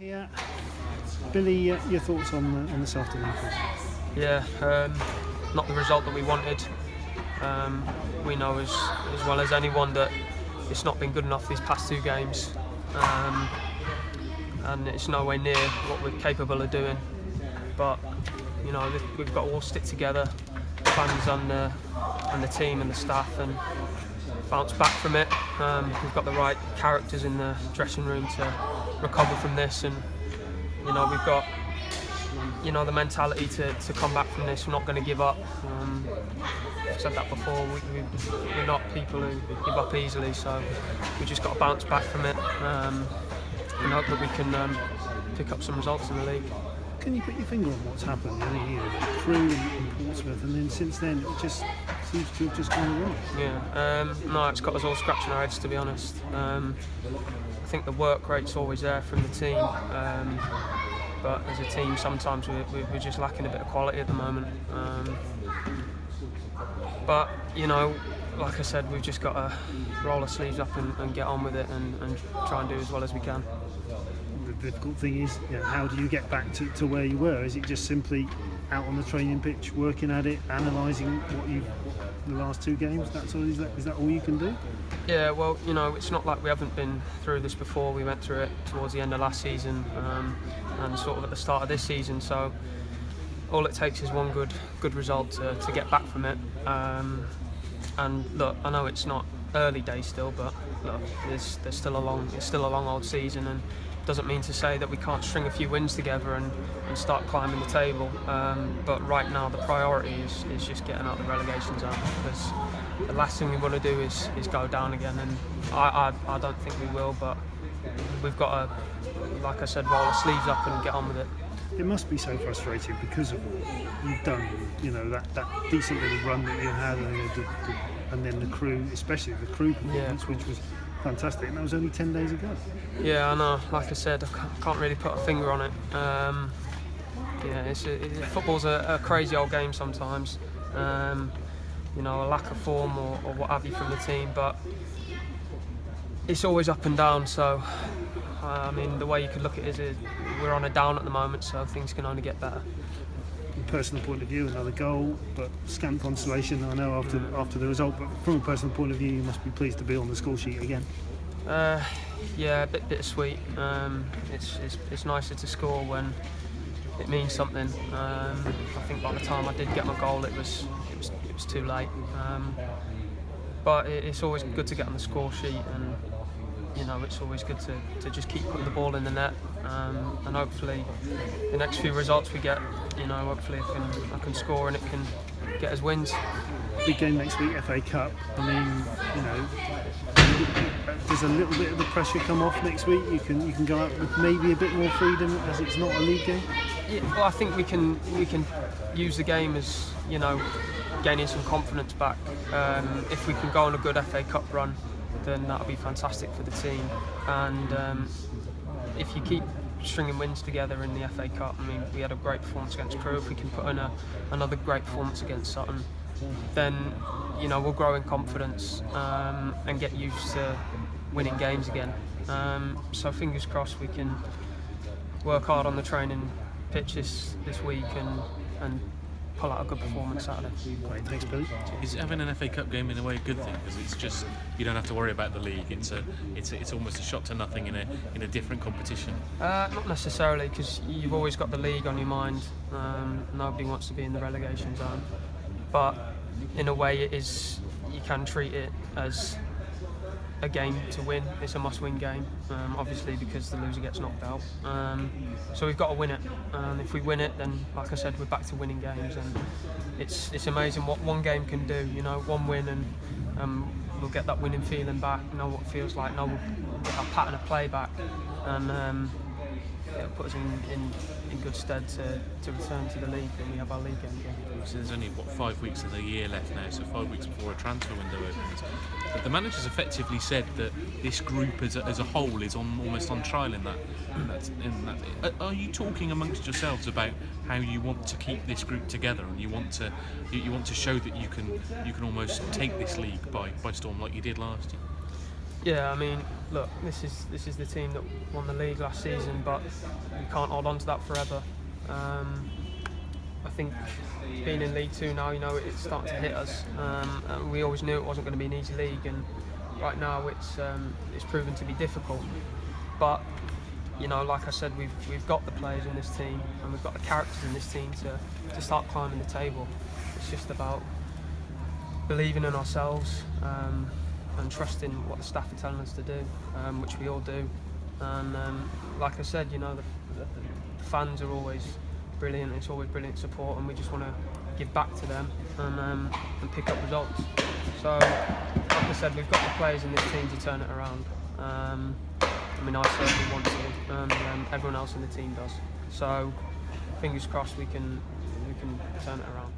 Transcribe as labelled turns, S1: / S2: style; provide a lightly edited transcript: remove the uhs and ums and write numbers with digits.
S1: Yeah, Billy, your thoughts on this afternoon, please?
S2: Yeah, not the result that we wanted. We know as well as anyone that it's not been good enough these past two games, and it's nowhere near what we're capable of doing. But we've got to all stick together, fans and the team and the staff, and bounce back from it. We've got the right characters in the dressing room to recover from this, and we've got the mentality to come back from this. We're not going to give up. I've said that before. We're not people who give up easily, so we just got to bounce back from it and hope that we can pick up some results in the league.
S1: Can you put your finger on what's happened? The Crewe in Portsmouth, and then since then it just seems to have just gone wrong.
S2: Yeah, no, it's got us all scratching our heads, to be honest. I think the work rate's always there from the team, but as a team sometimes we're just lacking a bit of quality at the moment. But like I said, we've just got to roll our sleeves up and get on with it and try and do as well as we can.
S1: The difficult thing is, how do you get back to where you were? Is it just simply out on the training pitch, working at it, analysing the last two games? Is that all you can do?
S2: Yeah, well, it's not like we haven't been through this before. We went through it towards the end of last season and sort of at the start of this season. So all it takes is one good result to get back from it. And look, I know it's not early days still, but look, it's still a long old season, and doesn't mean to say that we can't string a few wins together and start climbing the table. But right now the priority is just getting out of the relegation zone, because the last thing we want to do is go down again, and I don't think we will, but we've got to, like I said, roll our sleeves up and get on with it.
S1: It must be so frustrating because of what you've done, that decent little run that you had, and then the Crewe, especially the Crewe performance, which was fantastic, and that was only 10 days ago.
S2: Yeah, I know. Like I said, I can't really put a finger on it. Football's a crazy old game sometimes. A lack of form or what have you from the team, but it's always up and down. So, the way you could look at it is we're on a down at the moment, so things can only get better.
S1: From a personal point of view, another goal, but scant consolation, I know, after the result. But from a personal point of view, you must be pleased to be on the score sheet again.
S2: Yeah, a bit bittersweet. It's nicer to score when it means something. I think by the time I did get my goal, it was too late. But it's always good to get on the score sheet, and it's always good to just keep putting the ball in the net, and hopefully the next few results we get, hopefully I can score and it can get us wins.
S1: Big game next week, FA Cup. Does a little bit of the pressure come off next week? You can go out with maybe a bit more freedom, as it's not a league game.
S2: Yeah, well, I think we can use the game as gaining some confidence back. If we can go on a good FA Cup run, then that'll be fantastic for the team. And if you keep stringing wins together in the FA Cup, we had a great performance against Crewe. If we can put in another great performance against Sutton, then we'll grow in confidence and get used to winning games again. So fingers crossed we can work hard on the training pitch this week and pull out a good performance Saturday.
S1: Great, thanks, Billy.
S3: Is having an FA Cup game in a way a good thing, because it's just you don't have to worry about the league? It's almost a shot to nothing in a different competition.
S2: Not necessarily, because you've always got the league on your mind. Nobody wants to be in the relegation zone, but in a way it is. You can treat it as a game to win. It's a must-win game, obviously, because the loser gets knocked out. So we've got to win it. And if we win it, then, like I said, we're back to winning games. And it's amazing what one game can do. One win, and we'll get that winning feeling back. Know what it feels like. Know we'll get our pattern of play back, and it'll put us in good stead to return to the league when we have our league game again.
S3: So there's only 5 weeks of the year left now, so 5 weeks before a transfer window opens. But the manager's effectively said that this group as a whole is almost on trial in that. Are you talking amongst yourselves about how you want to keep this group together, and you want to show that you can almost take this league by storm like you did last year?
S2: Yeah, I mean, look, this is the team that won the league last season, but we can't hold on to that forever. I think being in League Two now, it's starting to hit us. We always knew it wasn't going to be an easy league, and right now it's proven to be difficult. But like I said, we've got the players in this team, and we've got the characters in this team to start climbing the table. It's just about believing in ourselves and trusting what the staff are telling us to do, which we all do. And like I said, the fans are always brilliant. It's always brilliant support, and we just want to give back to them and pick up results. So, like I said, we've got the players in this team to turn it around. I mean, I certainly want to, and everyone else in the team does. So, fingers crossed we can turn it around.